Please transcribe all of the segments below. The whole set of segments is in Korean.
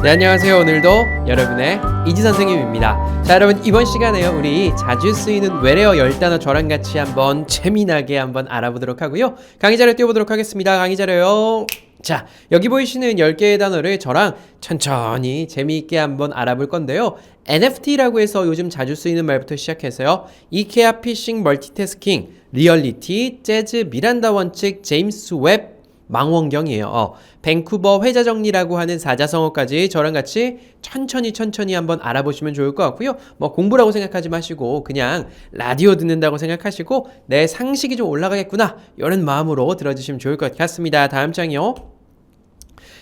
네, 안녕하세요. 오늘도 여러분의 이지 선생님입니다. 자, 여러분 이번 시간에요. 우리 자주 쓰이는 외래어 10단어 저랑 같이 한번 재미나게 한번 알아보도록 하고요. 강의 자료 띄워보도록 하겠습니다. 강의 자료요. 자, 여기 보이시는 10개의 단어를 저랑 천천히 재미있게 한번 알아볼 건데요. NFT라고 해서 요즘 자주 쓰이는 말부터 시작해서요. 이케아, 피싱, 멀티태스킹, 리얼리티, 재즈, 미란다 원칙, 제임스 웹, 망원경이에요. 밴쿠버 회자정리라고 하는 사자성어까지 저랑 같이 천천히 한번 알아보시면 좋을 것 같고요. 뭐 공부라고 생각하지 마시고 그냥 라디오 듣는다고 생각하시고 내 상식이 좀 올라가겠구나 이런 마음으로 들어주시면 좋을 것 같습니다. 다음 장이요.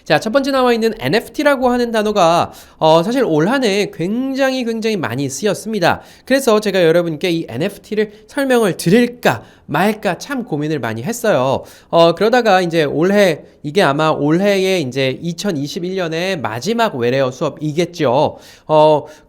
자, 첫 번째 나와 있는 NFT라고 하는 단어가 사실 올 한 해 굉장히 많이 쓰였습니다. 그래서 제가 여러분께 이 NFT를 설명을 드릴까 말까 참 고민을 많이 했어요. 그러다가 이제 올해 이게 아마 올해의 이제 2021년의 마지막 외래어 수업이겠죠.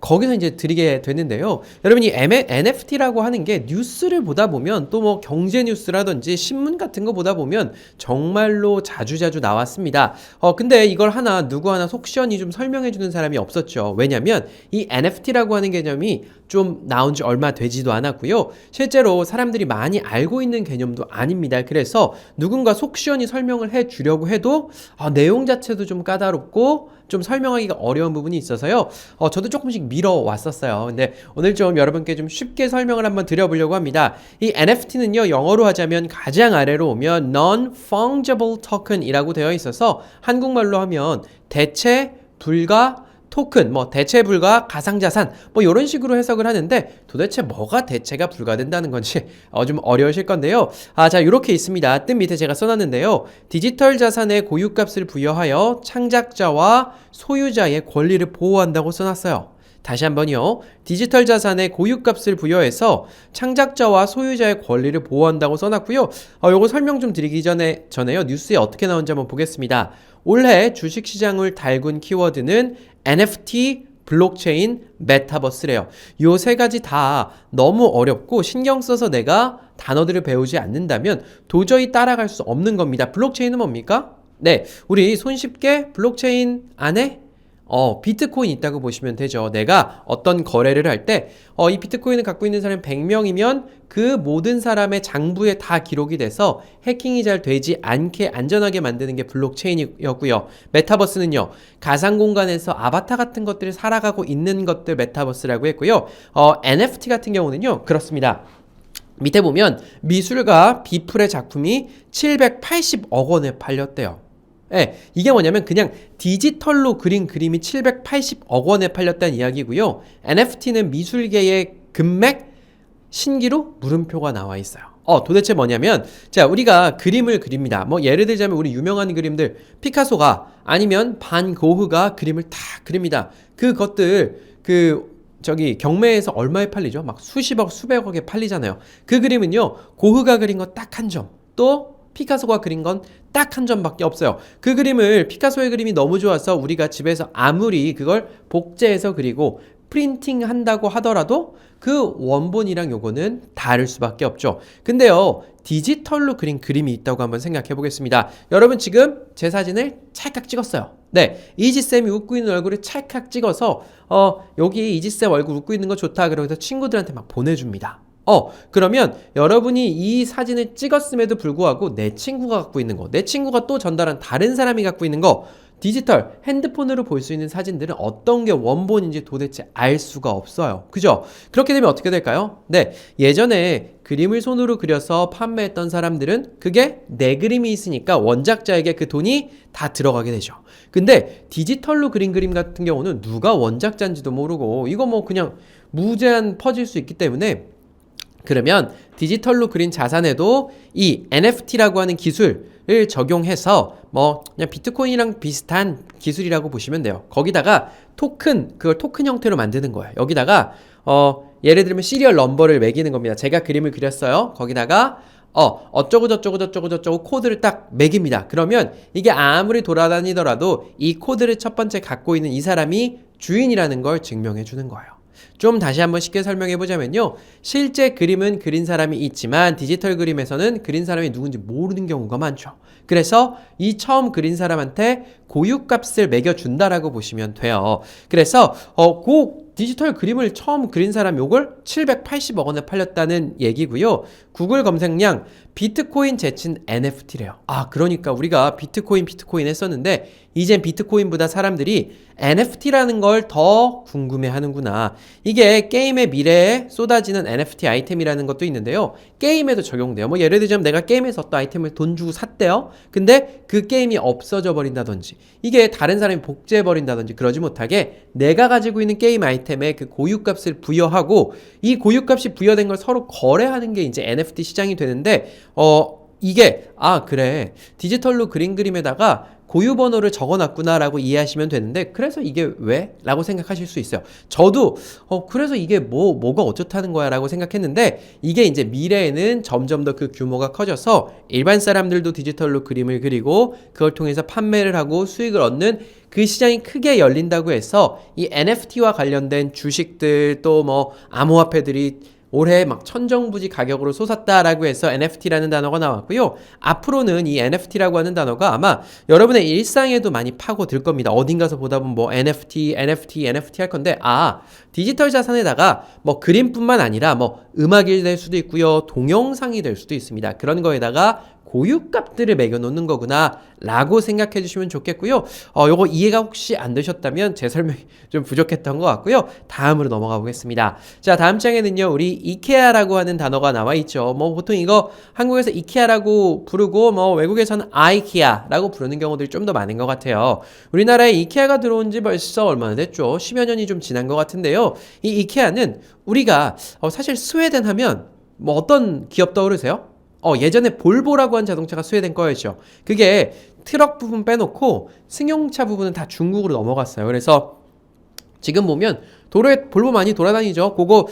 거기서 이제 드리게 됐는데요. 여러분 이 NFT라고 하는 게 뉴스를 보다 보면 또 뭐 경제 뉴스라든지 신문 같은 거 보다 보면 정말로 자주 나왔습니다. 근데 이걸 누구 하나 속 시원히 좀 설명해 주는 사람이 없었죠. 왜냐면 이 NFT라고 하는 개념이 좀 나온 지 얼마 되지도 않았고요. 실제로 사람들이 많이 알고 있는 개념도 아닙니다. 그래서 누군가 속 시원히 설명을 해 주려고 해도 내용 자체도 좀 까다롭고 좀 설명하기가 어려운 부분이 있어서요. 저도 조금씩 미뤄왔었어요. 근데 오늘 좀 여러분께 좀 쉽게 설명을 한번 드려보려고 합니다. 이 NFT는요, 영어로 하자면 가장 아래로 오면 Non-Fungible Token이라고 되어 있어서 한국말로 하면 대체 불가 토큰, 뭐 대체 불가 가상자산 뭐 이런 식으로 해석을 하는데 도대체 뭐가 대체가 불가된다는 건지 좀 어려우실 건데요. 자, 이렇게 있습니다. 뜬 밑에 제가 써놨는데요. 디지털 자산의 고유값을 부여하여 창작자와 소유자의 권리를 보호한다고 써놨어요. 다시 한번요. 디지털 자산의 고유값을 부여해서 창작자와 소유자의 권리를 보호한다고 써놨고요. 요거 설명 좀 드리기 전에요. 뉴스에 어떻게 나온지 한번 보겠습니다. 올해 주식시장을 달군 키워드는 NFT, 블록체인, 메타버스래요. 요 세 가지 다 너무 어렵고 신경 써서 내가 단어들을 배우지 않는다면 도저히 따라갈 수 없는 겁니다. 블록체인은 뭡니까? 네, 우리 손쉽게 블록체인 안에 비트코인 있다고 보시면 되죠. 내가 어떤 거래를 할 때, 이 비트코인을 갖고 있는 사람이 100명이면 그 모든 사람의 장부에 다 기록이 돼서 해킹이 잘 되지 않게 안전하게 만드는 게 블록체인이었고요. 메타버스는요, 가상 공간에서 아바타 같은 것들을 살아가고 있는 것들 메타버스라고 했고요. NFT 같은 경우는요, 그렇습니다. 밑에 보면 미술가 비플의 작품이 780억 원에 팔렸대요. 네, 이게 뭐냐면 그냥 디지털로 그린 그림이 780억 원에 팔렸다는 이야기고요. NFT는 미술계의 금맥 신기루 물음표가 나와 있어요. 도대체 뭐냐면 자, 우리가 그림을 그립니다. 뭐 예를 들자면 우리 유명한 그림들 피카소가 아니면 반 고흐가 그림을 다 그립니다. 그것들 경매에서 얼마에 팔리죠? 막 수십억 수백억에 팔리잖아요. 그 그림은요, 고흐가 그린 거 딱 한 점, 또 피카소가 그린 건 딱 한 점밖에 없어요. 그 그림을 피카소의 그림이 너무 좋아서 우리가 집에서 아무리 그걸 복제해서 그리고 프린팅 한다고 하더라도 그 원본이랑 요거는 다를 수밖에 없죠. 근데요, 디지털로 그린 그림이 있다고 한번 생각해 보겠습니다. 여러분 지금 제 사진을 찰칵 찍었어요. 네, 이지쌤이 웃고 있는 얼굴을 찰칵 찍어서 여기 이지쌤 얼굴 웃고 있는 거 좋다 그러면서 친구들한테 막 보내줍니다. 그러면 여러분이 이 사진을 찍었음에도 불구하고 내 친구가 갖고 있는 거, 내 친구가 또 전달한 다른 사람이 갖고 있는 거, 디지털 핸드폰으로 볼 수 있는 사진들은 어떤 게 원본인지 도대체 알 수가 없어요. 그죠? 그렇게 되면 어떻게 될까요? 네, 예전에 그림을 손으로 그려서 판매했던 사람들은 그게 내 그림이 있으니까 원작자에게 그 돈이 다 들어가게 되죠. 근데 디지털로 그린 그림 같은 경우는 누가 원작자인지도 모르고 이거 뭐 그냥 무제한 퍼질 수 있기 때문에 그러면 디지털로 그린 자산에도 이 NFT라고 하는 기술을 적용해서 뭐 그냥 비트코인이랑 비슷한 기술이라고 보시면 돼요. 거기다가 그걸 토큰 형태로 만드는 거예요. 여기다가 예를 들면 시리얼 넘버를 매기는 겁니다. 제가 그림을 그렸어요. 거기다가 어쩌고 코드를 딱 매깁니다. 그러면 이게 아무리 돌아다니더라도 이 코드를 첫 번째 갖고 있는 이 사람이 주인이라는 걸 증명해 주는 거예요. 좀 다시 한번 쉽게 설명해 보자면요. 실제 그림은 그린 사람이 있지만 디지털 그림에서는 그린 사람이 누군지 모르는 경우가 많죠. 그래서 이 처음 그린 사람한테 고유값을 매겨준다라고 보시면 돼요. 그래서 그 디지털 그림을 처음 그린 사람 요걸 780억 원에 팔렸다는 얘기고요. 구글 검색량 비트코인 제친 NFT래요. 아, 그러니까 우리가 비트코인 했었는데 이젠 비트코인보다 사람들이 NFT라는 걸 더 궁금해 하는구나. 이게 게임의 미래에 쏟아지는 NFT 아이템이라는 것도 있는데요. 게임에도 적용돼요. 뭐 예를 들자면 내가 게임에서 어떤 아이템을 돈 주고 샀대요. 근데 그 게임이 없어져 버린다든지 이게 다른 사람이 복제해 버린다든지 그러지 못하게 내가 가지고 있는 게임 아이템에 그 고유값을 부여하고 이 고유값이 부여된 걸 서로 거래하는 게 이제 NFT 시장이 되는데 이게 그래 디지털로 그린 그림에다가 고유 번호를 적어놨구나라고 이해하시면 되는데 그래서 이게 왜? 라고 생각하실 수 있어요. 저도 그래서 이게 뭐가 어쩌다는 거야 라고 생각했는데 이게 이제 미래에는 점점 더 그 규모가 커져서 일반 사람들도 디지털로 그림을 그리고 그걸 통해서 판매를 하고 수익을 얻는 그 시장이 크게 열린다고 해서 이 NFT와 관련된 주식들 또 뭐 암호화폐들이 올해 막 천정부지 가격으로 솟았다라고 해서 NFT라는 단어가 나왔고요. 앞으로는 이 NFT라고 하는 단어가 아마 여러분의 일상에도 많이 파고들 겁니다. 어딘가서 보다 보면 뭐 NFT 할 건데 디지털 자산에다가 뭐 그림뿐만 아니라 뭐 음악이 될 수도 있고요. 동영상이 될 수도 있습니다. 그런 거에다가 고유값들을 매겨놓는 거구나 라고 생각해 주시면 좋겠고요. 요거 이해가 혹시 안 되셨다면 제 설명이 좀 부족했던 것 같고요. 다음으로 넘어가 보겠습니다. 자, 다음 장에는요. 우리 이케아라고 하는 단어가 나와 있죠. 뭐 보통 이거 한국에서 이케아라고 부르고 뭐 외국에서는 아이케아라고 부르는 경우들이 좀 더 많은 것 같아요. 우리나라에 이케아가 들어온 지 벌써 얼마나 됐죠? 10여 년이 좀 지난 것 같은데요. 이 이케아는 우리가 사실 스웨덴 하면 뭐 어떤 기업 떠오르세요? 예전에 볼보라고 한 자동차가 스웨덴 거였죠. 그게 트럭 부분 빼놓고 승용차 부분은 다 중국으로 넘어갔어요. 그래서 지금 보면 도로에 볼보 많이 돌아다니죠. 그거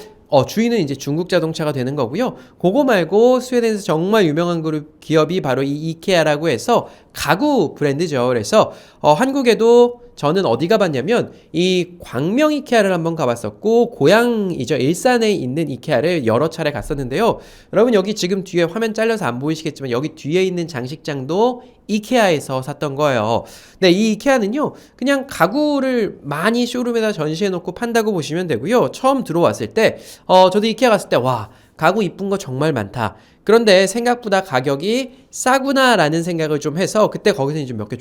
주인은 이제 중국 자동차가 되는 거고요. 그거 말고 스웨덴에서 정말 유명한 그룹 기업이 바로 이 이케아라고 해서 가구 브랜드죠. 그래서 한국에도 저는 어디 가봤냐면 이 광명 이케아를 한번 가봤었고 고향이죠. 일산에 있는 이케아를 여러 차례 갔었는데요. 여러분 여기 지금 뒤에 화면 잘려서 안 보이시겠지만 여기 뒤에 있는 장식장도 이케아에서 샀던 거예요. 네, 이 이케아는요 그냥 가구를 많이 쇼룸에다 전시해놓고 판다고 보시면 되고요. 처음 들어왔을 때 저도 이케아 갔을 때 와 가구 이쁜 거 정말 많다. 그런데 생각보다 가격이 싸구나라는 생각을 좀 해서 그때 거기서 이제 몇 개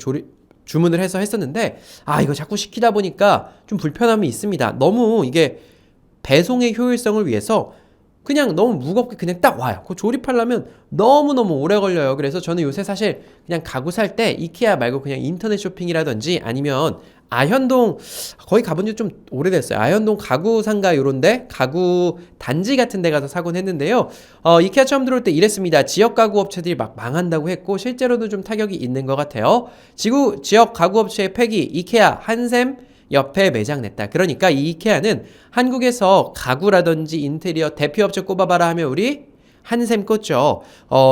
주문을 해서 했었는데 이거 자꾸 시키다 보니까 좀 불편함이 있습니다. 너무 이게 배송의 효율성을 위해서 그냥 너무 무겁게 그냥 딱 와요. 그거 조립하려면 너무너무 오래 걸려요. 그래서 저는 요새 사실 그냥 가구 살 때 이케아 말고 그냥 인터넷 쇼핑이라든지 아니면 아현동 거기 가본 지 좀 오래됐어요. 아현동 가구 상가 요런데 가구 단지 같은 데 가서 사곤 했는데요. 이케아 처음 들어올 때 이랬습니다. 지역 가구 업체들이 막 망한다고 했고 실제로도 좀 타격이 있는 것 같아요. 지역 가구 업체의 폐기 이케아 한샘 옆에 매장 냈다. 그러니까 이 이케아는 한국에서 가구라든지 인테리어 대표업체 꼽아봐라 하면 우리 한샘 꽂죠.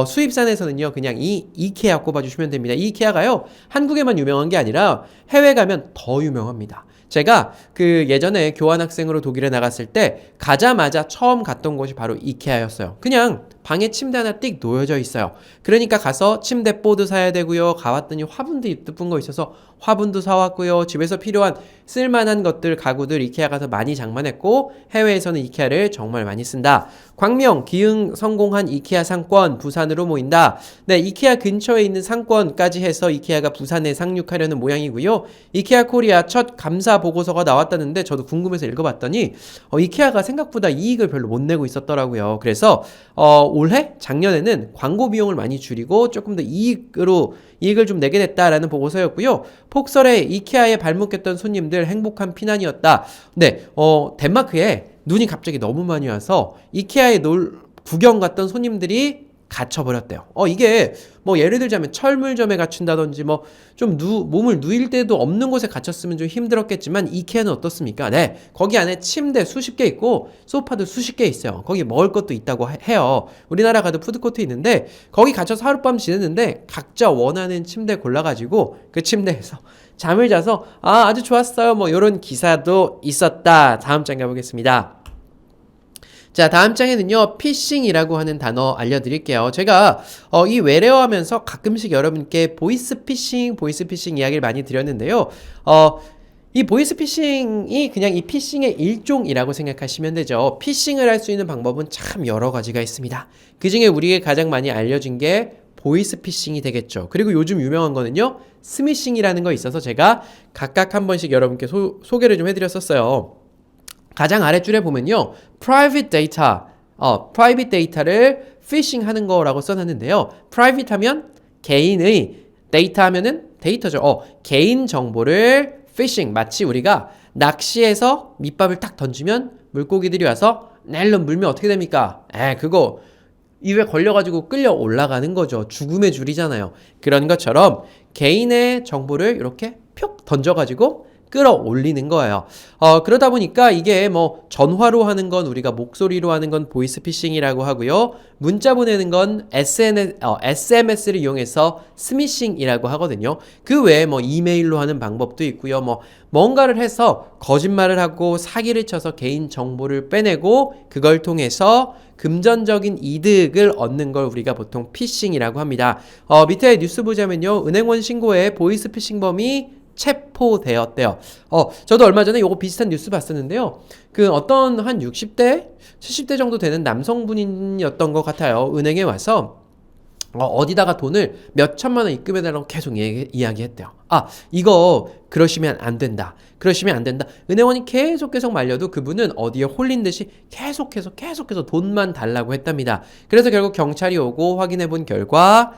수입산에서는요 그냥 이 이케아 꼽아주시면 됩니다. 이 이케아가요 한국에만 유명한 게 아니라 해외 가면 더 유명합니다. 제가 그 예전에 교환학생으로 독일에 나갔을 때 가자마자 처음 갔던 곳이 바로 이케아였어요. 그냥 방에 침대 하나 띡 놓여져 있어요. 그러니까 가서 침대 보드 사야 되고요. 가봤더니 화분도 이쁜 거 있어서 화분도 사왔고요. 집에서 필요한 쓸만한 것들 가구들 이케아 가서 많이 장만했고 해외에서는 이케아를 정말 많이 쓴다. 광명 기흥 성공한 이케아 상권 부산으로 모인다. 네, 이케아 근처에 있는 상권까지 해서 이케아가 부산에 상륙하려는 모양이고요. 이케아 코리아 첫 감사 보고서가 나왔다는데 저도 궁금해서 읽어봤더니 이케아가 생각보다 이익을 별로 못 내고 있었더라고요. 그래서 작년에는 광고 비용을 많이 줄이고 조금 더 이익을 좀 내게 됐다라는 보고서였고요. 폭설에 이케아에 발목했던 손님들 행복한 피난이었다. 네, 덴마크에 눈이 갑자기 너무 많이 와서 이케아에 구경 갔던 손님들이 갇혀버렸대요. 이게 뭐 예를 들자면 철물점에 갇힌다든지 뭐 좀 몸을 누일 데도 없는 곳에 갇혔으면 좀 힘들었겠지만 이케아는 어떻습니까? 네, 거기 안에 침대 수십 개 있고 소파도 수십 개 있어요. 거기 먹을 것도 있다고 해요. 우리나라 가도 푸드코트 있는데 거기 갇혀서 하룻밤 지냈는데 각자 원하는 침대 골라가지고 그 침대에서 잠을 자서 아주 좋았어요. 뭐 이런 기사도 있었다. 다음 장 가보겠습니다. 자, 다음 장에는요, 피싱이라고 하는 단어 알려드릴게요. 제가 이 외래어 하면서 가끔씩 여러분께 보이스 피싱 이야기를 많이 드렸는데요. 이 보이스 피싱이 그냥 이 피싱의 일종이라고 생각하시면 되죠. 피싱을 할 수 있는 방법은 참 여러 가지가 있습니다. 그 중에 우리에게 가장 많이 알려진 게 보이스 피싱이 되겠죠. 그리고 요즘 유명한 거는요, 스미싱이라는 거 있어서 제가 각각 한 번씩 여러분께 소개를 좀 해드렸었어요. 가장 아랫줄에 보면요, private data를 phishing 하는 거라고 써놨는데요. private 하면 개인의, data 하면은 데이터죠. 개인 정보를 phishing, 마치 우리가 낚시해서 밑밥을 딱 던지면 물고기들이 와서 낼름 물면 어떻게 됩니까? 그거 입에 걸려가지고 끌려 올라가는 거죠. 죽음의 줄이잖아요. 그런 것처럼 개인의 정보를 이렇게 푹 던져가지고 끌어올리는 거예요. 그러다 보니까 이게 뭐 전화로 하는 건 우리가 목소리로 하는 건 보이스피싱이라고 하고요. 문자 보내는 건 SMS를 이용해서 스미싱이라고 하거든요. 그 외에 뭐 이메일로 하는 방법도 있고요. 뭐 뭔가를 해서 거짓말을 하고 사기를 쳐서 개인 정보를 빼내고 그걸 통해서 금전적인 이득을 얻는 걸 우리가 보통 피싱이라고 합니다. 밑에 뉴스 보자면요. 은행원 신고에 보이스피싱범이 체포되었대요. 저도 얼마 전에 요거 비슷한 뉴스 봤었는데요. 그 어떤 한 60대, 70대 정도 되는 남성분이었던 것 같아요. 은행에 와서 어디다가 돈을 몇 천만 원 입금해달라고 계속 이야기했대요. 이거 그러시면 안 된다. 그러시면 안 된다. 은행원이 계속 말려도 그분은 어디에 홀린 듯이 계속해서 돈만 달라고 했답니다. 그래서 결국 경찰이 오고 확인해 본 결과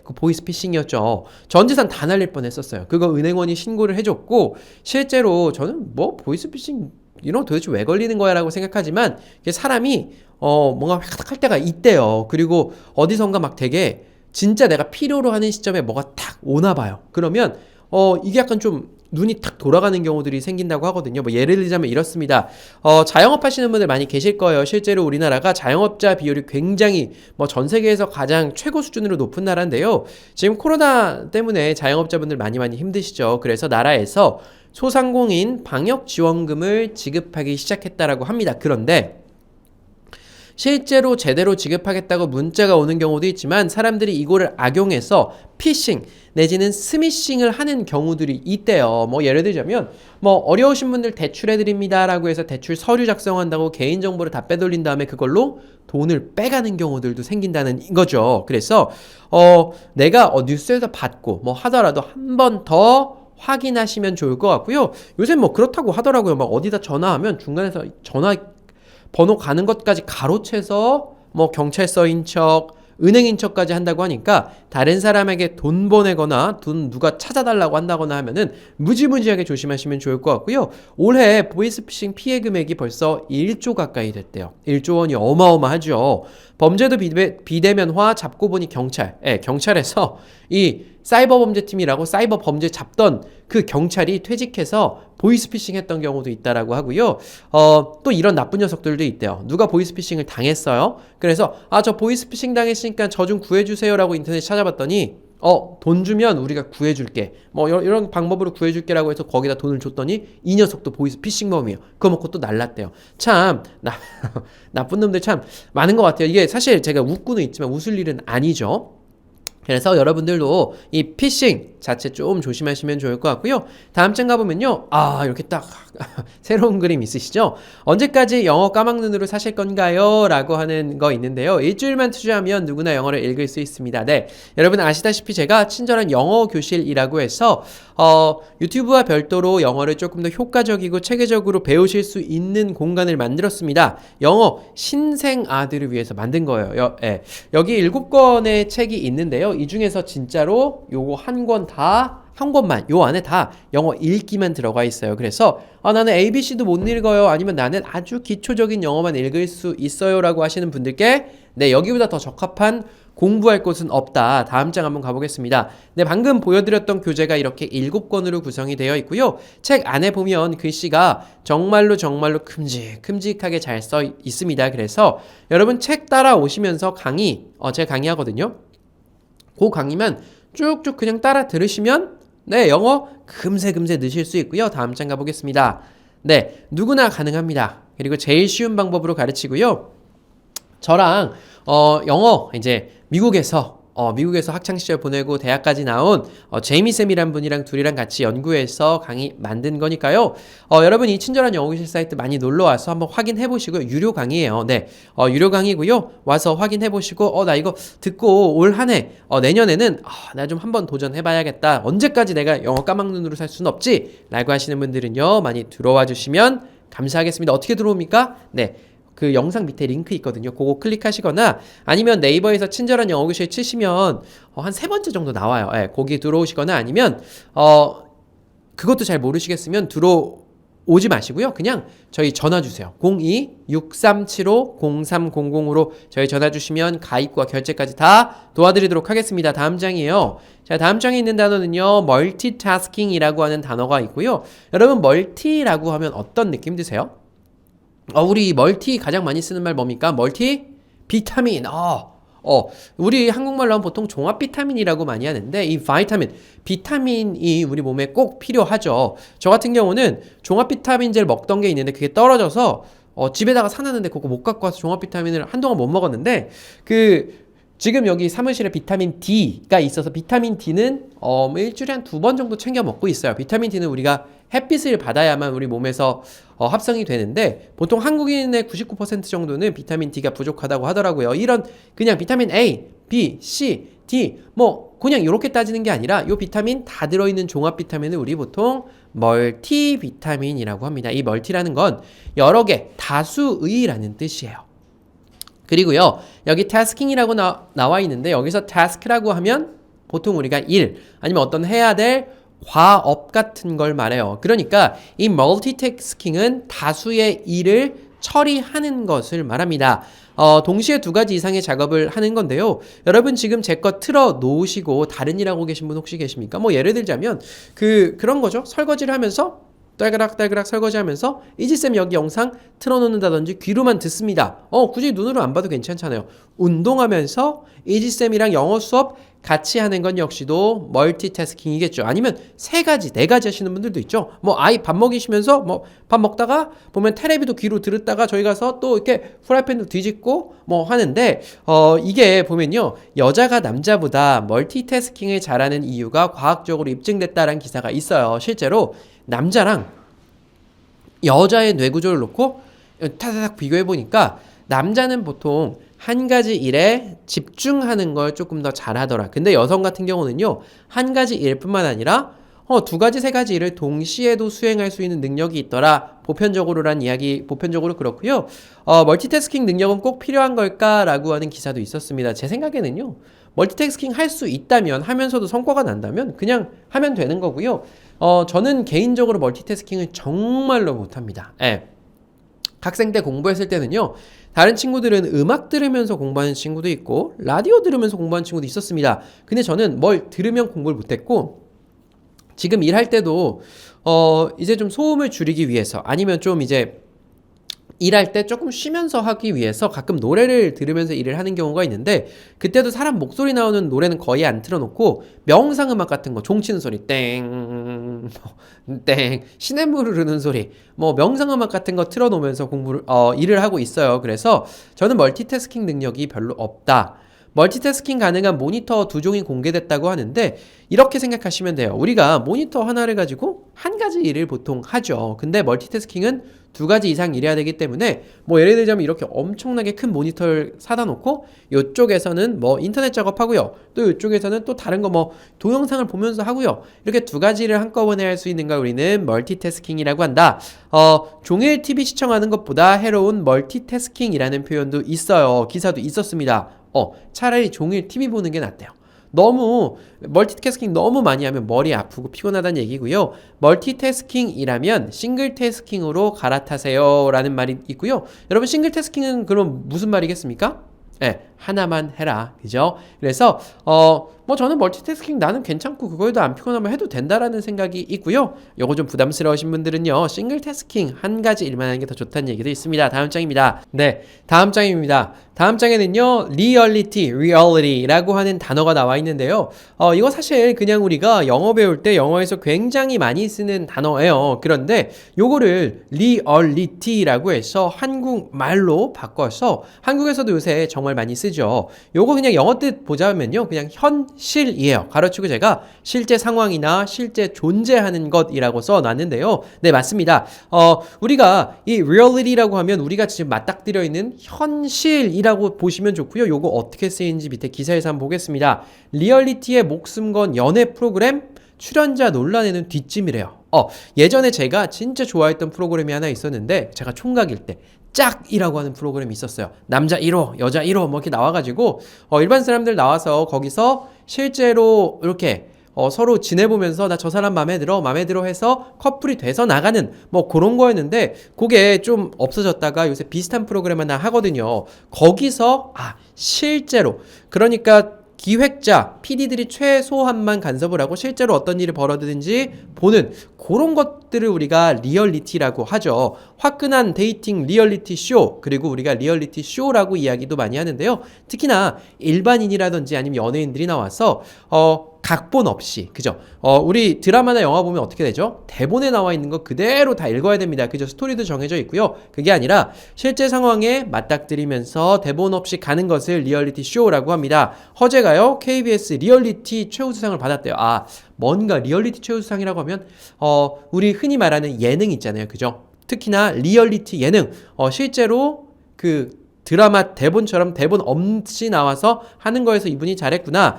그 보이스피싱이었죠. 전 재산 다 날릴 뻔했었어요. 그거 은행원이 신고를 해줬고 실제로 저는 뭐 보이스피싱 이런 거 도대체 왜 걸리는 거야 라고 생각하지만 사람이 뭔가 획득할 때가 있대요. 그리고 어디선가 막 되게 진짜 내가 필요로 하는 시점에 뭐가 탁 오나 봐요. 그러면 이게 약간 좀 눈이 탁 돌아가는 경우들이 생긴다고 하거든요. 뭐 예를 들자면 이렇습니다. 자영업 하시는 분들 많이 계실 거예요. 실제로 우리나라가 자영업자 비율이 굉장히 뭐 전 세계에서 가장 최고 수준으로 높은 나라인데요. 지금 코로나 때문에 자영업자분들 많이 힘드시죠. 그래서 나라에서 소상공인 방역 지원금을 지급하기 시작했다라고 합니다. 그런데 실제로 제대로 지급하겠다고 문자가 오는 경우도 있지만 사람들이 이거를 악용해서 피싱 내지는 스미싱을 하는 경우들이 있대요. 뭐 예를 들자면 뭐 어려우신 분들 대출해드립니다 라고 해서 대출 서류 작성한다고 개인정보를 다 빼돌린 다음에 그걸로 돈을 빼가는 경우들도 생긴다는 거죠. 그래서 내가 뉴스에서 봤고 뭐 하더라도 한 번 더 확인하시면 좋을 것 같고요. 요새 뭐 그렇다고 하더라고요. 막 어디다 전화하면 중간에서 전화 번호 가는 것까지 가로채서 뭐 경찰서인 척, 은행인 척까지 한다고 하니까 다른 사람에게 돈 보내거나 돈 누가 찾아달라고 한다거나 하면은 무지무지하게 조심하시면 좋을 것 같고요. 올해 보이스피싱 피해 금액이 벌써 1조 가까이 됐대요. 1조 원이 어마어마하죠. 범죄도 비대면화 잡고 보니 경찰에서 이 사이버 범죄팀이라고 사이버 범죄 잡던 그 경찰이 퇴직해서 보이스피싱 했던 경우도 있다라고 하고요. 또 이런 나쁜 녀석들도 있대요. 누가 보이스피싱을 당했어요. 그래서 저 보이스피싱 당했으니까 저 좀 구해주세요라고 인터넷 찾아봤더니 돈 주면 우리가 구해줄게. 뭐 이런 방법으로 구해줄게라고 해서 거기다 돈을 줬더니 이 녀석도 보이스피싱범이에요. 그거 먹고 또 날랐대요. 참 나쁜 놈들 참 많은 것 같아요. 이게 사실 제가 웃고는 있지만 웃을 일은 아니죠. 그래서 여러분들도 이 피싱 자체 좀 조심하시면 좋을 것 같고요. 다음 장 가보면요. 이렇게 딱 새로운 그림 있으시죠? 언제까지 영어 까막눈으로 사실 건가요? 라고 하는 거 있는데요. 일주일만 투자하면 누구나 영어를 읽을 수 있습니다. 네, 여러분 아시다시피 제가 친절한 영어 교실이라고 해서 유튜브와 별도로 영어를 조금 더 효과적이고 체계적으로 배우실 수 있는 공간을 만들었습니다. 영어 신생아들을 위해서 만든 거예요. 여기 7권의 책이 있는데요. 이 중에서 진짜로 요거 한 권만 요 안에 다 영어 읽기만 들어가 있어요. 그래서 나는 ABC도 못 읽어요. 아니면 나는 아주 기초적인 영어만 읽을 수 있어요 라고 하시는 분들께 여기보다 더 적합한 공부할 곳은 없다. 다음 장 한번 가보겠습니다. 네, 방금 보여드렸던 교재가 이렇게 7권으로 구성이 되어 있고요. 책 안에 보면 글씨가 정말로 큼직하게 잘 써 있습니다. 그래서 여러분 책 따라오시면서 제가 강의하거든요. 그 강의만 쭉쭉 그냥 따라 들으시면 네, 영어 금세 느실 수 있고요. 다음 장 가보겠습니다. 네, 누구나 가능합니다. 그리고 제일 쉬운 방법으로 가르치고요. 저랑 영어 이제 미국에서 학창 시절 보내고 대학까지 나온 제이미 쌤이란 분이랑 둘이랑 같이 연구해서 강의 만든 거니까요. 여러분 이 친절한 영어교실 사이트 많이 놀러 와서 한번 확인해 보시고요. 유료 강의예요. 네, 유료 강의고요. 와서 확인해 보시고 나 이거 듣고 올 한 해 내년에는 나 좀 한번 도전해 봐야겠다. 언제까지 내가 영어 까막눈으로 살 수는 없지? 라고 하시는 분들은요. 많이 들어와 주시면 감사하겠습니다. 어떻게 들어옵니까? 네. 그 영상 밑에 링크 있거든요. 그거 클릭하시거나 아니면 네이버에서 친절한 영어교실 치시면 한 3번째 정도 나와요. 예, 거기 들어오시거나 아니면 그것도 잘 모르시겠으면 들어오지 마시고요. 그냥 저희 전화 주세요. 02-6375-0300으로 저희 전화 주시면 가입과 결제까지 다 도와드리도록 하겠습니다. 다음 장이에요. 자, 다음 장에 있는 단어는요. 멀티태스킹이라고 하는 단어가 있고요. 여러분 멀티라고 하면 어떤 느낌 드세요? 우리 멀티 가장 많이 쓰는 말 뭡니까? 멀티 비타민. 우리 한국말로 하면 보통 종합 비타민이라고 많이 하는데 이 비타민이 우리 몸에 꼭 필요하죠. 저 같은 경우는 종합 비타민제를 먹던 게 있는데 그게 떨어져서 집에다가 사놨는데 그거 못 갖고 와서 종합 비타민을 한동안 못 먹었는데 지금 여기 사무실에 비타민 D가 있어서 비타민 D는 일주일에 한 2번 정도 챙겨 먹고 있어요. 비타민 D는 우리가 햇빛을 받아야만 우리 몸에서 합성이 되는데 보통 한국인의 99% 정도는 비타민 D가 부족하다고 하더라고요. 이런 그냥 비타민 A, B, C, D 그냥 이렇게 따지는 게 아니라 이 비타민 다 들어있는 종합 비타민을 우리 보통 멀티 비타민이라고 합니다. 이 멀티라는 건 여러 개, 다수의라는 뜻이에요. 그리고요, 여기 tasking이라고 나와 있는데 여기서 task라고 하면 보통 우리가 일 아니면 어떤 해야 될 과업 같은 걸 말해요. 그러니까 이 multitasking은 다수의 일을 처리하는 것을 말합니다. 동시에 2가지 이상의 작업을 하는 건데요. 여러분 지금 제 거 틀어 놓으시고 다른 일 하고 계신 분 혹시 계십니까? 예를 들자면 그런 거죠. 설거지를 하면서 딸그락 설거지하면서 이지쌤 여기 영상 틀어놓는다든지 귀로만 듣습니다. 굳이 눈으로 안 봐도 괜찮잖아요. 운동하면서 이지쌤이랑 영어 수업 같이 하는 건 역시도 멀티태스킹이겠죠. 아니면 3가지, 4가지 하시는 분들도 있죠. 아이 밥 먹이시면서 밥 먹다가 보면 테레비도 귀로 들었다가 저희 가서 또 이렇게 프라이팬도 뒤집고 하는데 이게 보면요. 여자가 남자보다 멀티태스킹을 잘하는 이유가 과학적으로 입증됐다라는 기사가 있어요. 실제로 남자랑 여자의 뇌구조를 놓고 타다닥 비교해 보니까 남자는 보통 한 가지 일에 집중하는 걸 조금 더 잘하더라. 근데 여성 같은 경우는요, 한 가지 일뿐만 아니라 2가지, 3가지 일을 동시에도 수행할 수 있는 능력이 있더라. 보편적으로란 이야기, 보편적으로 그렇고요. 멀티태스킹 능력은 꼭 필요한 걸까라고 하는 기사도 있었습니다. 제 생각에는요, 멀티태스킹 할 수 있다면, 하면서도 성과가 난다면 그냥 하면 되는 거고요. 저는 개인적으로 멀티태스킹을 정말로 못합니다. 예. 학생 때 공부했을 때는요, 다른 친구들은 음악 들으면서 공부하는 친구도 있고 라디오 들으면서 공부하는 친구도 있었습니다. 근데 저는 뭘 들으면 공부를 못했고 지금 일할 때도 이제 좀 소음을 줄이기 위해서 아니면 좀 이제 일할 때 조금 쉬면서 하기 위해서 가끔 노래를 들으면서 일을 하는 경우가 있는데 그때도 사람 목소리 나오는 노래는 거의 안 틀어놓고 명상음악 같은 거 종 치는 소리 땡 시냇물 흐르는 소리 명상음악 같은 거 틀어놓으면서 일을 하고 있어요. 그래서 저는 멀티태스킹 능력이 별로 없다. 멀티태스킹 가능한 모니터 2종이 공개됐다고 하는데 이렇게 생각하시면 돼요. 우리가 모니터 하나를 가지고 한 가지 일을 보통 하죠. 근데 멀티태스킹은 2가지 이상 일해야 되기 때문에 예를 들자면 이렇게 엄청나게 큰 모니터를 사다 놓고 이쪽에서는 인터넷 작업하고요. 또 이쪽에서는 또 다른 거 동영상을 보면서 하고요. 이렇게 2가지를 한꺼번에 할 수 있는 걸 우리는 멀티태스킹이라고 한다. 종일 TV 시청하는 것보다 해로운 멀티태스킹이라는 표현도 있어요. 기사도 있었습니다. 차라리 종일 TV 보는 게 낫대요. 너무 멀티태스킹 너무 많이 하면 머리 아프고 피곤하다는 얘기고요. 멀티태스킹이라면 싱글태스킹으로 갈아타세요 라는 말이 있고요. 여러분 싱글태스킹은 그럼 무슨 말이겠습니까? 하나만 해라. 그죠? 그래서 뭐 저는 멀티태스킹 나는 괜찮고 그거에도 안 피곤하면 해도 된다라는 생각이 있고요. 요거 좀 부담스러우신 분들은요. 싱글 태스킹 한 가지 일만 하는 게 더 좋다는 얘기도 있습니다. 다음 장입니다. 네, 다음 장입니다. 다음 장에는요. 리얼리티라고 하는 단어가 나와 있는데요. 이거 사실 그냥 우리가 영어 배울 때 영어에서 굉장히 많이 쓰는 단어예요. 그런데 요거를 리얼리티라고 해서 한국말로 바꿔서 한국에서도 요새 정말 많이 쓰죠. 요거 그냥 영어 뜻 보자면요. 그냥 현실이에요. 가로치고 제가 실제 상황이나 실제 존재하는 것이라고 써놨는데요. 네, 맞습니다. 우리가 이 리얼리티라고 하면 우리가 지금 맞닥뜨려 있는 현실이라고 보시면 좋고요. 요거 어떻게 쓰이는지 밑에 기사에서 한번 보겠습니다. 리얼리티에 목숨 건 연애 프로그램 출연자 논란에는 뒷짐이래요. 예전에 제가 진짜 좋아했던 프로그램이 하나 있었는데 제가 총각일 때 짝이라고 하는 프로그램이 있었어요. 남자 1호, 여자 1호 뭐 이렇게 나와가지고 일반 사람들 나와서 거기서 실제로 이렇게 서로 지내보면서 나 저 사람 마음에 들어 해서 커플이 돼서 나가는 뭐 그런 거였는데 그게 좀 없어졌다가 요새 비슷한 프로그램 하나 하거든요. 거기서 실제로 그러니까 기획자, PD들이 최소한만 간섭을 하고 실제로 어떤 일이 벌어지는지 보는 그런 것들을 우리가 리얼리티라고 하죠. 화끈한 데이팅 리얼리티 쇼, 그리고 우리가 리얼리티 쇼라고 이야기도 많이 하는데요. 특히나 일반인이라든지 아니면 연예인들이 나와서 각본 없이, 그죠? 우리 드라마나 영화 보면 어떻게 되죠? 대본에 나와 있는 거 그대로 다 읽어야 됩니다. 그죠? 스토리도 정해져 있고요. 그게 아니라 실제 상황에 맞닥뜨리면서 대본 없이 가는 것을 리얼리티 쇼라고 합니다. 허재가요, KBS 리얼리티 최우수상을 받았대요. 뭔가 리얼리티 최우수상이라고 하면, 우리 흔히 말하는 예능 있잖아요. 그죠? 특히나 리얼리티 예능, 실제로 그 드라마 대본처럼 대본 없이 나와서 하는 거에서 이분이 잘했구나.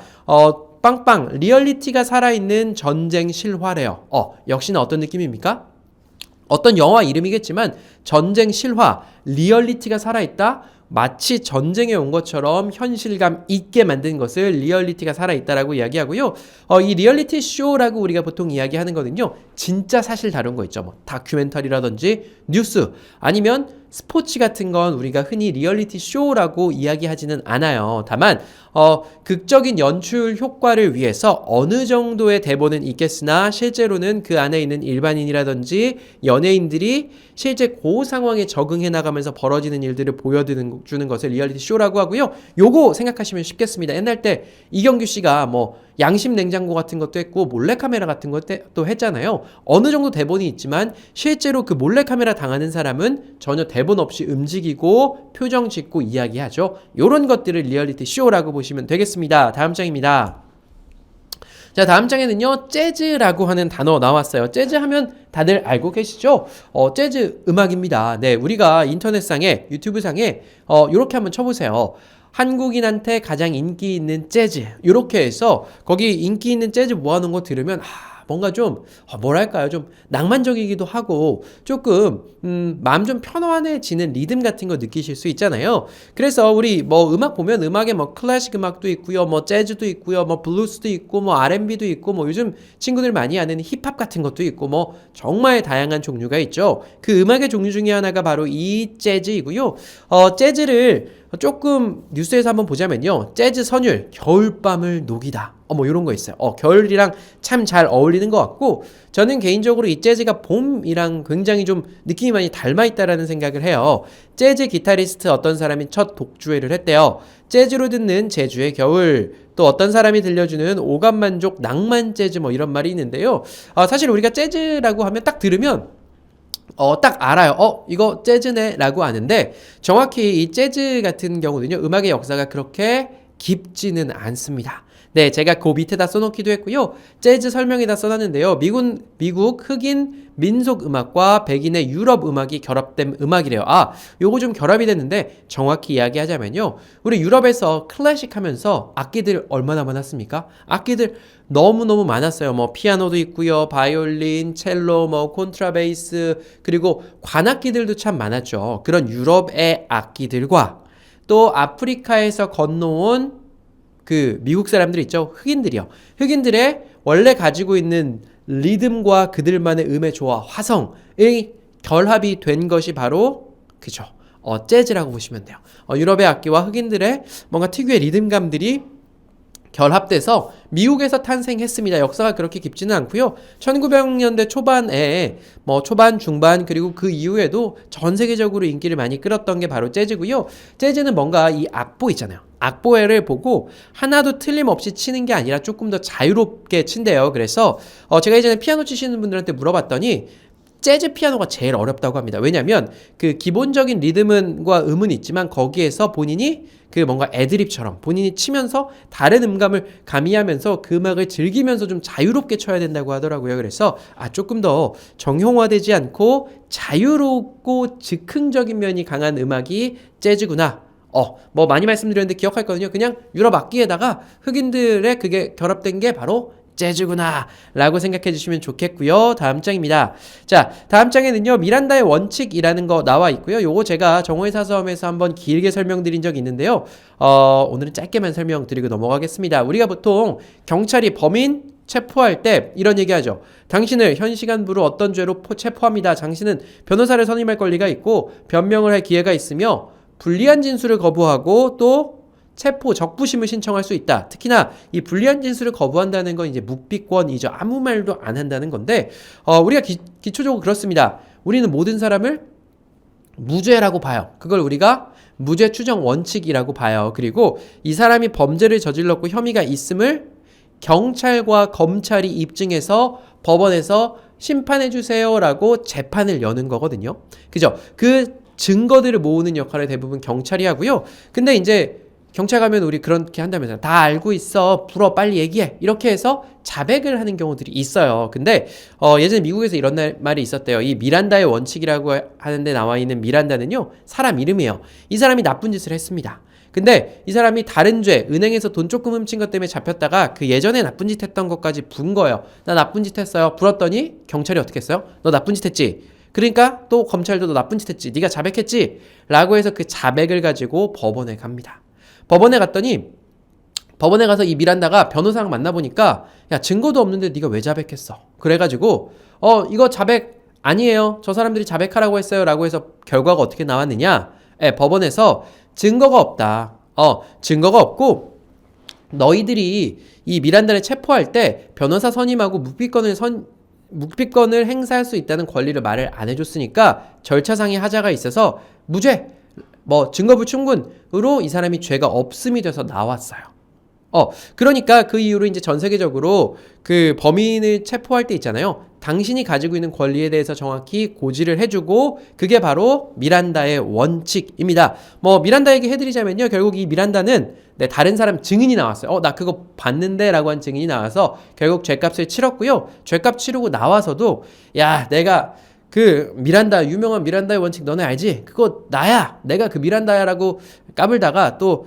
빵빵 리얼리티가 살아있는 전쟁 실화래요. 역시나 어떤 느낌입니까? 어떤 영화 이름이겠지만 전쟁 실화, 리얼리티가 살아있다. 마치 전쟁에 온 것처럼 현실감 있게 만든 것을 리얼리티가 살아있다라고 이야기하고요. 이 리얼리티 쇼라고 우리가 보통 이야기하는 거는요. 진짜 사실 다룬 거 있죠. 뭐 다큐멘터리라든지 뉴스 아니면 스포츠 같은 건 우리가 흔히 리얼리티 쇼라고 이야기하지는 않아요. 다만 극적인 연출 효과를 위해서 어느 정도의 대본은 있겠으나 실제로는 그 안에 있는 일반인이라든지 연예인들이 실제 그 상황에 적응해 나가면서 벌어지는 일들을 보여주는 것을 리얼리티 쇼라고 하고요. 요거 생각하시면 쉽겠습니다. 옛날 때 이경규 씨가 뭐 양심 냉장고 같은 것도 했고 몰래카메라 같은 것도 했잖아요. 어느 정도 대본이 있지만 실제로 그 몰래카메라 당하는 사람은 전혀 대본 없이 움직이고 표정 짓고 이야기하죠. 요런 것들을 리얼리티 쇼라고 보시면 되겠습니다. 다음 장입니다. 자, 다음 장에는요, 재즈라고 하는 단어 나왔어요. 재즈 하면 다들 알고 계시죠? 재즈 음악입니다. 네, 우리가 인터넷상에, 유튜브상에, 요렇게 한번 쳐보세요. 한국인한테 가장 인기 있는 재즈. 요렇게 해서, 거기 인기 있는 재즈 모아놓은 거 들으면, 뭔가 좀 뭐랄까요, 좀 낭만적이기도 하고 조금 마음 좀 편안해지는 리듬 같은 거 느끼실 수 있잖아요. 그래서 우리 뭐 음악 보면 음악에 뭐 클래식 음악도 있고요, 뭐 재즈도 있고요, 뭐 블루스도 있고, 뭐 R&B도 있고, 뭐 요즘 친구들 많이 아는 힙합 같은 것도 있고, 뭐 정말 다양한 종류가 있죠. 그 음악의 종류 중에 하나가 바로 이 재즈이고요. 재즈를 조금 뉴스에서 한번 보자면요, 재즈 선율 겨울밤을 녹이다. 뭐 이런 거 있어요. 겨울이랑 참 잘 어울리는 것 같고, 저는 개인적으로 이 재즈가 봄이랑 굉장히 좀 느낌이 많이 닮아 있다라는 생각을 해요. 재즈 기타리스트 어떤 사람이 첫 독주회를 했대요. 재즈로 듣는 제주의 겨울, 또 어떤 사람이 들려주는 오감만족 낭만 재즈 뭐 이런 말이 있는데요. 사실 우리가 재즈라고 하면 딱 들으면 딱 알아요. 이거 재즈네 라고 아는데, 정확히 이 재즈 같은 경우는요, 음악의 역사가 그렇게 깊지는 않습니다. 네, 제가 그 밑에다 써놓기도 했고요. 재즈 설명에다 써놨는데요. 미국 흑인 민속 음악과 백인의 유럽 음악이 결합된 음악이래요. 요거 좀 결합이 됐는데 정확히 이야기하자면요. 우리 유럽에서 클래식 하면서 악기들 얼마나 많았습니까? 악기들 너무너무 많았어요. 뭐 피아노도 있고요. 바이올린, 첼로, 뭐 콘트라베이스, 그리고 관악기들도 참 많았죠. 그런 유럽의 악기들과 또 아프리카에서 건너온 그 미국 사람들 있죠. 흑인들이요. 흑인들의 원래 가지고 있는 리듬과 그들만의 음의 조화, 화성의 결합이 된 것이 바로 그죠. 재즈라고 보시면 돼요. 유럽의 악기와 흑인들의 뭔가 특유의 리듬감들이 결합돼서 미국에서 탄생했습니다. 역사가 그렇게 깊지는 않고요. 1900년대 초반에 초반, 중반 그리고 그 이후에도 전 세계적으로 인기를 많이 끌었던 게 바로 재즈고요. 재즈는 뭔가 이 악보 있잖아요. 악보를 보고 하나도 틀림없이 치는 게 아니라 조금 더 자유롭게 친대요. 그래서 제가 예전에 피아노 치시는 분들한테 물어봤더니 재즈 피아노가 제일 어렵다고 합니다. 왜냐면 그 기본적인 리듬과 음은 있지만 거기에서 본인이 그 뭔가 애드립처럼 본인이 치면서 다른 음감을 가미하면서 그 음악을 즐기면서 좀 자유롭게 쳐야 된다고 하더라고요. 그래서 조금 더 정형화되지 않고 자유롭고 즉흥적인 면이 강한 음악이 재즈구나. 많이 말씀드렸는데 기억할 거든요. 그냥 유럽 악기에다가 흑인들의 그게 결합된 게 바로 재즈구나 라고 생각해 주시면 좋겠고요. 다음 장입니다. 자, 다음 장에는요 미란다의 원칙이라는 거 나와 있고요. 요거 제가 정오의 사서함에서 한번 길게 설명드린 적이 있는데요. 오늘은 짧게만 설명드리고 넘어가겠습니다. 우리가 보통 경찰이 범인 체포할 때 이런 얘기하죠. 당신을 현 시간부로 어떤 죄로 체포합니다. 당신은 변호사를 선임할 권리가 있고 변명을 할 기회가 있으며 불리한 진술을 거부하고 또 체포, 적부심을 신청할 수 있다. 특히나 이 불리한 진술을 거부한다는 건 이제 묵비권이죠. 아무 말도 안 한다는 건데, 우리가 기초적으로 그렇습니다. 우리는 모든 사람을 무죄라고 봐요. 그걸 우리가 무죄 추정 원칙이라고 봐요. 그리고 이 사람이 범죄를 저질렀고 혐의가 있음을 경찰과 검찰이 입증해서 법원에서 심판해 주세요라고 재판을 여는 거거든요. 그죠? 그 증거들을 모으는 역할을 대부분 경찰이 하고요. 근데 이제 경찰 가면 우리 그렇게 한다면서요. 다 알고 있어. 불어. 빨리 얘기해. 이렇게 해서 자백을 하는 경우들이 있어요. 근데 예전에 미국에서 이런 말이 있었대요. 이 미란다의 원칙이라고 하는데 나와 있는 미란다는요. 사람 이름이에요. 이 사람이 나쁜 짓을 했습니다. 근데 이 사람이 다른 죄, 은행에서 돈 조금 훔친 것 때문에 잡혔다가 그 예전에 나쁜 짓 했던 것까지 분 거예요. 나 나쁜 짓 했어요. 불었더니 경찰이 어떻게 했어요? 너 나쁜 짓 했지? 그러니까 또 검찰도 너 나쁜 짓 했지? 네가 자백했지? 라고 해서 그 자백을 가지고 법원에 갑니다. 법원에 갔더니 법원에 가서 이 미란다가 변호사랑 만나보니까 야 증거도 없는데 네가 왜 자백했어? 그래가지고 이거 자백 아니에요. 저 사람들이 자백하라고 했어요. 라고 해서 결과가 어떻게 나왔느냐? 법원에서 증거가 없다. 증거가 없고 너희들이 이 미란다를 체포할 때 변호사 선임하고 묵비권을 행사할 수 있다는 권리를 말을 안 해줬으니까 절차상의 하자가 있어서 무죄! 증거부 충분으로 이 사람이 죄가 없음이 돼서 나왔어요. 그러니까 그 이후로 이제 전 세계적으로 그 범인을 체포할 때 있잖아요. 당신이 가지고 있는 권리에 대해서 정확히 고지를 해주고 그게 바로 미란다의 원칙입니다. 미란다 얘기 해드리자면요. 결국 이 미란다는 다른 사람 증인이 나왔어요. 나 그거 봤는데 라고 한 증인이 나와서 결국 죄값을 치렀고요. 죄값 치르고 나와서도 야 내가 그 미란다 유명한 미란다의 원칙 너네 알지? 그거 나야. 내가 그 미란다야 라고 까불다가 또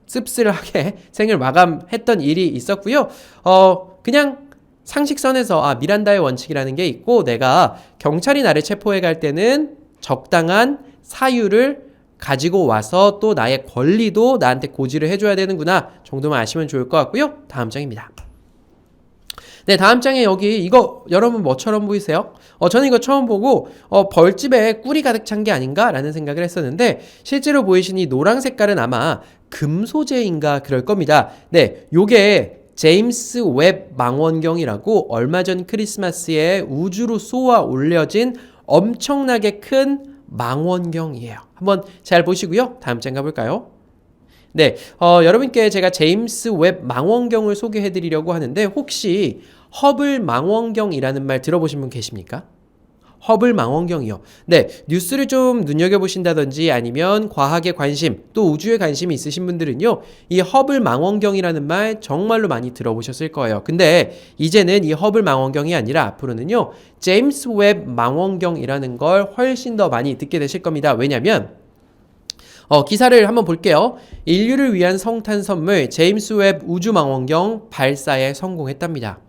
씁쓸하게 생을 마감했던 일이 있었고요. 그냥 상식선에서 미란다의 원칙이라는 게 있고 내가 경찰이 나를 체포해 갈 때는 적당한 사유를 가지고 와서 또 나의 권리도 나한테 고지를 해줘야 되는구나 정도만 아시면 좋을 것 같고요. 다음 장입니다. 네, 다음 장에 여기 이거 여러분 뭐처럼 보이세요? 저는 이거 처음 보고 벌집에 꿀이 가득 찬 게 아닌가라는 생각을 했었는데 실제로 보이신 이 노랑 색깔은 아마 금 소재인가 그럴 겁니다. 네, 요게 제임스 웹 망원경이라고 얼마 전 크리스마스에 우주로 쏘아 올려진 엄청나게 큰 망원경이에요. 한번 잘 보시고요. 다음 장 가볼까요? 네, 여러분께 제가 제임스 웹 망원경을 소개해 드리려고 하는데 혹시 허블 망원경이라는 말 들어보신 분 계십니까? 허블 망원경이요. 네, 뉴스를 좀 눈여겨보신다든지 아니면 과학에 관심, 또 우주에 관심이 있으신 분들은요, 이 허블 망원경이라는 말 정말로 많이 들어보셨을 거예요. 근데 이제는 이 허블 망원경이 아니라 앞으로는요, 제임스 웹 망원경이라는 걸 훨씬 더 많이 듣게 되실 겁니다. 왜냐면 기사를 한번 볼게요. 인류를 위한 성탄 선물 제임스 웹 우주망원경 발사에 성공했답니다.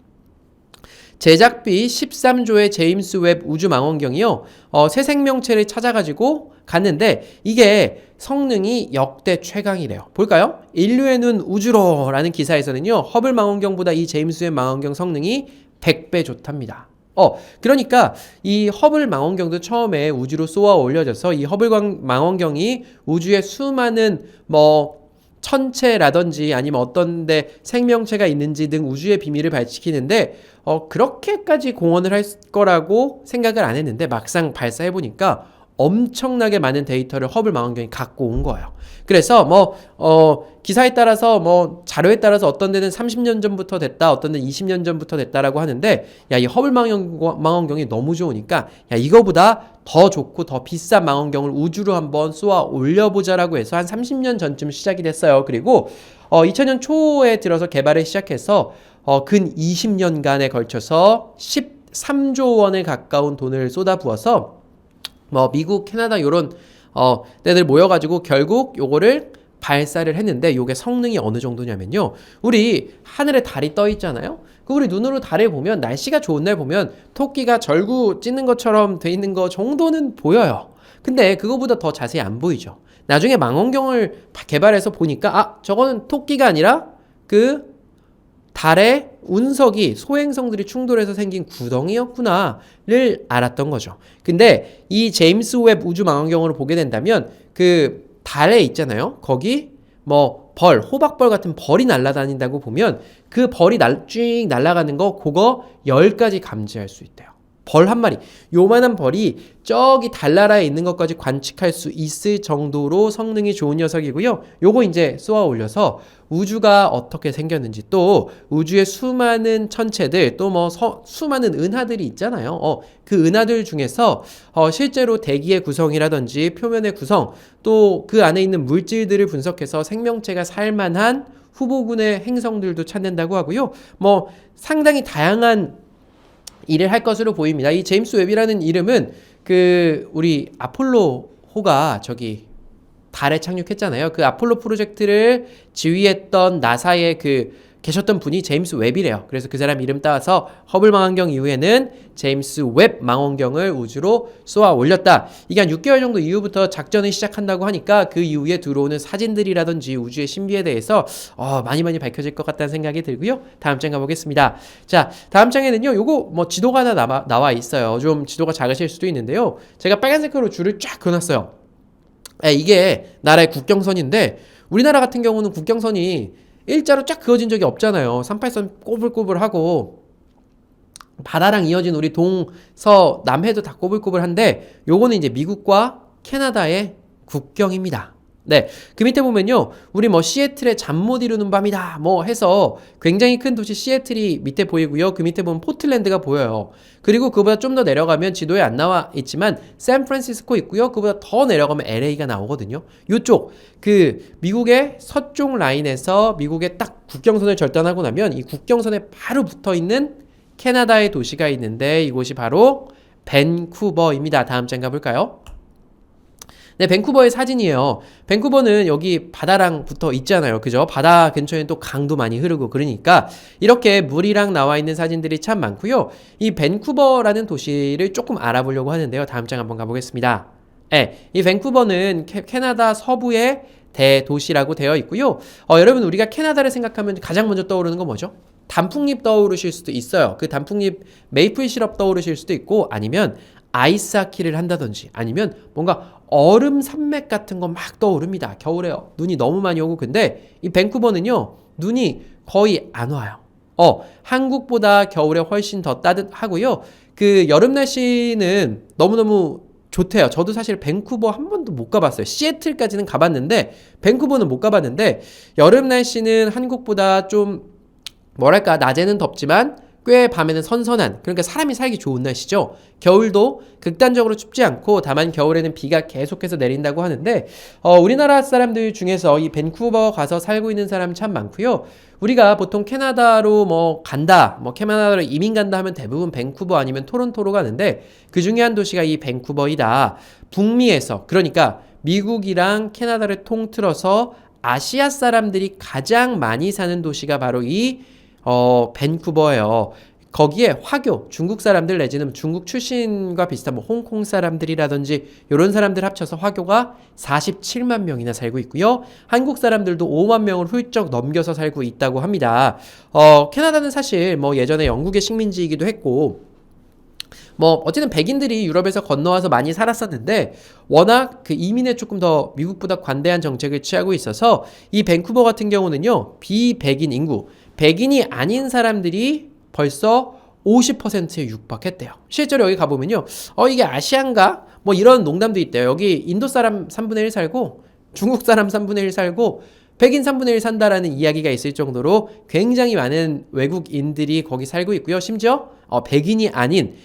제작비 13조의 제임스 웹 우주망원경이요. 새 생명체를 찾아가지고 갔는데 이게 성능이 역대 최강이래요. 볼까요? 인류의 눈 우주로 라는 기사에서는요. 허블 망원경보다 이 제임스 웹 망원경 성능이 100배 좋답니다. 그러니까 이 허블 망원경도 처음에 우주로 쏘아 올려져서 이 허블 망원경이 우주의 수많은 천체라든지 아니면 어떤 데 생명체가 있는지 등 우주의 비밀을 밝히는데 그렇게까지 공헌을 할 거라고 생각을 안 했는데 막상 발사해 보니까 엄청나게 많은 데이터를 허블 망원경이 갖고 온 거예요. 그래서 기사에 따라서 자료에 따라서 어떤 데는 30년 전부터 됐다, 어떤 데는 20년 전부터 됐다라고 하는데, 야, 이 허블 망원경이 너무 좋으니까, 야, 이거보다 더 좋고 더 비싼 망원경을 우주로 한번 쏘아 올려보자라고 해서 한 30년 전쯤 시작이 됐어요. 그리고 2000년 초에 들어서 개발을 시작해서 근 20년간에 걸쳐서 13조 원에 가까운 돈을 쏟아부어서 미국, 캐나다 요런 데들 모여가지고 결국 요거를 발사를 했는데, 요게 성능이 어느 정도냐면요, 우리 하늘에 달이 떠 있잖아요. 우리 눈으로 달을 보면, 날씨가 좋은 날 보면 토끼가 절구 찢는 것처럼 돼 있는 거 정도는 보여요. 근데 그거보다 더 자세히 안 보이죠. 나중에 망원경을 개발해서 보니까 저거는 토끼가 아니라 그 달의 운석이, 소행성들이 충돌해서 생긴 구덩이였구나를 알았던 거죠. 근데 이 제임스 웹 우주 망원경으로 보게 된다면 그 달에 있잖아요. 거기 호박벌 같은 벌이 날아다닌다고 보면 그 벌이 쭉 날아가는 거, 그거 10가지 감지할 수 있대요. 벌 한 마리, 요만한 벌이 저기 달나라에 있는 것까지 관측할 수 있을 정도로 성능이 좋은 녀석이고요. 요거 이제 쏘아 올려서 우주가 어떻게 생겼는지, 또 우주의 수많은 천체들, 또 수많은 은하들이 있잖아요. 그 은하들 중에서 실제로 대기의 구성이라든지 표면의 구성, 또 그 안에 있는 물질들을 분석해서 생명체가 살만한 후보군의 행성들도 찾는다고 하고요. 상당히 다양한 일을 할 것으로 보입니다. 이 제임스 웹이라는 이름은 우리 아폴로호가 저기 달에 착륙했잖아요. 그 아폴로 프로젝트를 지휘했던 나사에 계셨던 분이 제임스 웹이래요. 그래서 그 사람 이름 따서 허블 망원경 이후에는 제임스 웹 망원경을 우주로 쏘아 올렸다. 이게 한 6개월 정도 이후부터 작전을 시작한다고 하니까 그 이후에 들어오는 사진들이라든지 우주의 신비에 대해서 많이 밝혀질 것 같다는 생각이 들고요. 다음 장 가보겠습니다. 자, 다음 장에는요, 요거 지도가 하나 나와 있어요. 좀 지도가 작으실 수도 있는데요. 제가 빨간색으로 줄을 쫙 그어놨어요. 이게 나라의 국경선인데, 우리나라 같은 경우는 국경선이 일자로 쫙 그어진 적이 없잖아요. 38선 꼬불꼬불하고 바다랑 이어진 우리 동서 남해도 다 꼬불꼬불한데, 요거는 이제 미국과 캐나다의 국경입니다. 네, 그 밑에 보면요, 우리 시애틀의 잠 못 이루는 밤이다 해서 굉장히 큰 도시 시애틀이 밑에 보이고요. 그 밑에 보면 포틀랜드가 보여요. 그리고 그보다 좀 더 내려가면 지도에 안 나와 있지만 샌프란시스코 있고요. 그보다 더 내려가면 LA가 나오거든요. 요쪽 미국의 서쪽 라인에서 미국의 딱 국경선을 절단하고 나면 이 국경선에 바로 붙어 있는 캐나다의 도시가 있는데, 이곳이 바로 밴쿠버입니다. 다음 장 가볼까요? 네, 밴쿠버의 사진이에요. 밴쿠버는 여기 바다랑 붙어 있잖아요. 그죠? 바다 근처에는 또 강도 많이 흐르고, 그러니까 이렇게 물이랑 나와 있는 사진들이 참 많고요. 이 밴쿠버라는 도시를 조금 알아보려고 하는데요. 다음 장 한번 가보겠습니다. 네, 이 밴쿠버는 캐나다 서부의 대도시라고 되어 있고요. 여러분, 우리가 캐나다를 생각하면 가장 먼저 떠오르는 건 뭐죠? 단풍잎 떠오르실 수도 있어요. 그 단풍잎 메이플 시럽 떠오르실 수도 있고, 아니면 아이스하키를 한다든지, 아니면 뭔가 얼음 산맥 같은 거 막 떠오릅니다. 겨울에요. 눈이 너무 많이 오고. 근데 이 밴쿠버는요, 눈이 거의 안 와요. 한국보다 겨울에 훨씬 더 따뜻하고요. 여름 날씨는 너무너무 좋대요. 저도 사실 밴쿠버 한 번도 못 가봤어요. 시애틀까지는 가봤는데 밴쿠버는 못 가봤는데, 여름 날씨는 한국보다 좀 낮에는 덥지만 꽤 밤에는 선선한, 그러니까 사람이 살기 좋은 날씨죠. 겨울도 극단적으로 춥지 않고, 다만 겨울에는 비가 계속해서 내린다고 하는데, 우리나라 사람들 중에서 이 밴쿠버 가서 살고 있는 사람 참 많고요. 우리가 보통 캐나다로 간다, 캐나다로 이민 간다 하면 대부분 밴쿠버 아니면 토론토로 가는데, 그 중에 한 도시가 이 밴쿠버이다. 북미에서, 그러니까 미국이랑 캐나다를 통틀어서 아시아 사람들이 가장 많이 사는 도시가 바로 이 밴쿠버예요. 거기에 화교, 중국 사람들 내지는 중국 출신과 비슷한 홍콩 사람들이라든지 이런 사람들 합쳐서 화교가 47만 명이나 살고 있고요. 한국 사람들도 5만 명을 훌쩍 넘겨서 살고 있다고 합니다. 캐나다는 사실 예전에 영국의 식민지이기도 했고, 뭐 어쨌든 백인들이 유럽에서 건너와서 많이 살았었는데 워낙 그 이민에 조금 더 미국보다 관대한 정책을 취하고 있어서 이 밴쿠버 같은 경우는요, 비백인 인구, 백인이 아닌 사람들이 벌써 50%에 육박했대요. 실제로 여기 가보면요, 이게 아시안가? 뭐 이런 농담도 있대요. 여기 인도 사람 3분의 1 살고 중국 사람 3분의 1 살고 백인 3분의 1 산다라는 이야기가 있을 정도로 굉장히 많은 외국인들이 거기 살고 있고요. 심지어 백인이 아닌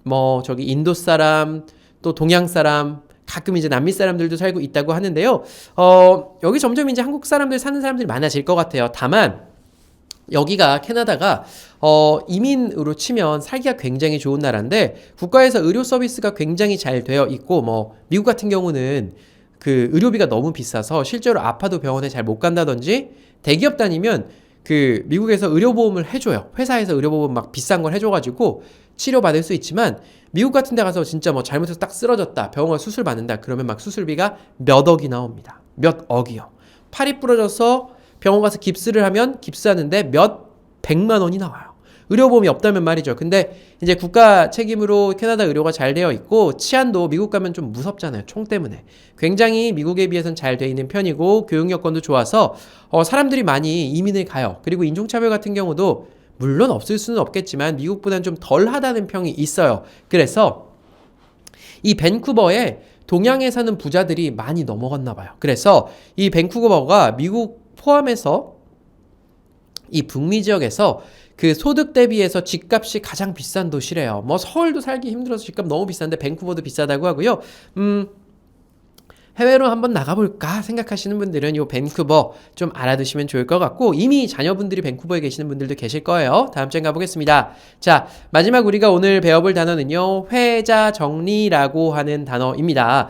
뭐 저기 인도 사람, 또 동양 사람, 가끔 이제 남미 사람들도 살고 있다고 하는데요. 여기 점점 이제 한국 사람들 사는 사람들이 많아질 것 같아요. 다만 여기가 캐나다가 이민으로 치면 살기가 굉장히 좋은 나라인데 국가에서 의료 서비스가 굉장히 잘 되어 있고, 뭐 미국 같은 경우는 그 의료비가 너무 비싸서 실제로 아파도 병원에 잘 못 간다든지, 대기업 다니면 그 미국에서 의료보험을 해줘요. 회사에서 의료보험 막 비싼 걸 해줘가지고 치료받을 수 있지만, 미국 같은 데 가서 진짜 뭐 잘못해서 딱 쓰러졌다, 병원 수술 받는다 그러면 막 수술비가 몇 억이 나옵니다. 몇 억이요. 팔이 부러져서 병원 가서 깁스를 하면 깁스하는데 몇 백만 원이 나와요. 의료보험이 없다면 말이죠. 근데 이제 국가 책임으로 캐나다 의료가 잘 되어 있고, 치안도 미국 가면 좀 무섭잖아요. 총 때문에. 굉장히 미국에 비해서는 잘 되어 있는 편이고, 교육 여건도 좋아서 사람들이 많이 이민을 가요. 그리고 인종차별 같은 경우도 물론 없을 수는 없겠지만 미국보다는 좀 덜하다는 평이 있어요. 그래서 이 밴쿠버에 동양에 사는 부자들이 많이 넘어갔나 봐요. 그래서 이 밴쿠버가 미국 포함해서 이 북미 지역에서 그 소득 대비해서 집값이 가장 비싼 도시래요. 뭐 서울도 살기 힘들어서 집값 너무 비싼데 밴쿠버도 비싸다고 하고요. 해외로 한번 나가볼까 생각하시는 분들은 요 밴쿠버 좀 알아두시면 좋을 것 같고, 이미 자녀분들이 밴쿠버에 계시는 분들도 계실 거예요. 다음 주에 가보겠습니다. 자, 마지막 우리가 오늘 배워볼 단어는요, 회자정리라고 하는 단어입니다.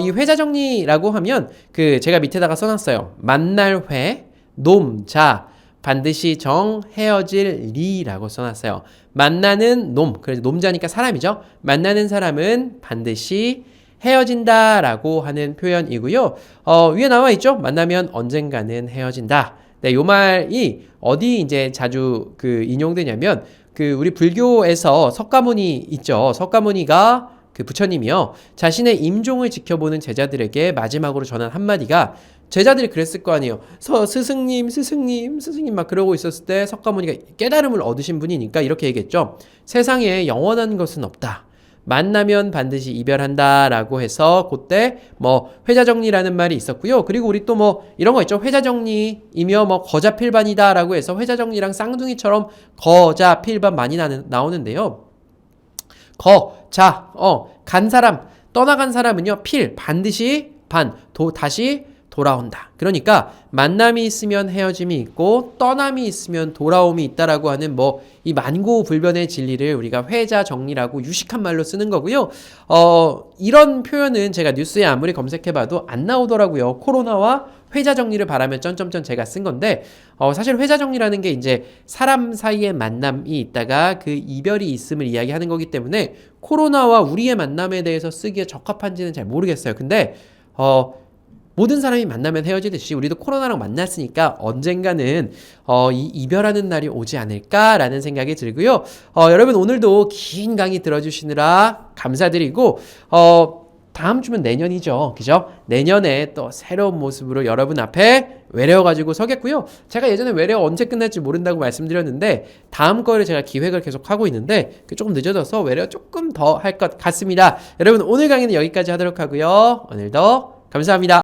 이 회자정리라고 하면 그 제가 밑에다가 써놨어요. 만날 회, 놈, 자, 반드시 정, 헤어질 리라고 써놨어요. 만나는 놈, 그래서 놈자니까 사람이죠. 만나는 사람은 반드시 헤어진다 라고 하는 표현이고요. 위에 나와 있죠? 만나면 언젠가는 헤어진다. 네, 요 말이 어디 이제 자주 그 인용되냐면, 그 우리 불교에서 석가모니 있죠. 석가모니가 그 부처님이요, 자신의 임종을 지켜보는 제자들에게 마지막으로 전한 한마디가, 제자들이 그랬을 거 아니에요. 스승님 막 그러고 있었을 때 석가모니가 깨달음을 얻으신 분이니까 이렇게 얘기했죠. 세상에 영원한 것은 없다. 만나면 반드시 이별한다 라고 해서 그때 뭐 회자정리라는 말이 있었고요. 그리고 우리 또 뭐 이런 거 있죠. 회자정리이며 뭐 거자필반이다 라고 해서 회자정리랑 쌍둥이처럼 거자필반 많이 나오는데요. 간 사람, 떠나간 사람은요, 필, 반드시, 다시 돌아온다. 그러니까 만남이 있으면 헤어짐이 있고 떠남이 있으면 돌아옴이 있다라고 하는 뭐 이 만고불변의 진리를 우리가 회자정리라고 유식한 말로 쓰는 거고요. 이런 표현은 제가 뉴스에 아무리 검색해봐도 안 나오더라고요. 코로나와 회자정리를 바라면 점점점 제가 쓴 건데, 사실 회자정리라는 게 이제 사람 사이의 만남이 있다가 그 이별이 있음을 이야기하는 거기 때문에 코로나와 우리의 만남에 대해서 쓰기에 적합한지는 잘 모르겠어요. 근데 모든 사람이 만나면 헤어지듯이 우리도 코로나랑 만났으니까 언젠가는 이 이별하는 날이 오지 않을까라는 생각이 들고요. 여러분 오늘도 긴 강의 들어주시느라 감사드리고, 다음 주면 내년이죠. 그죠? 내년에 또 새로운 모습으로 여러분 앞에 외래어 가지고 서겠고요. 제가 예전에 외래어 언제 끝날지 모른다고 말씀드렸는데 다음 거를 제가 기획을 계속 하고 있는데 조금 늦어져서 외래어 조금 더 할 것 같습니다. 여러분 오늘 강의는 여기까지 하도록 하고요. 오늘도 감사합니다.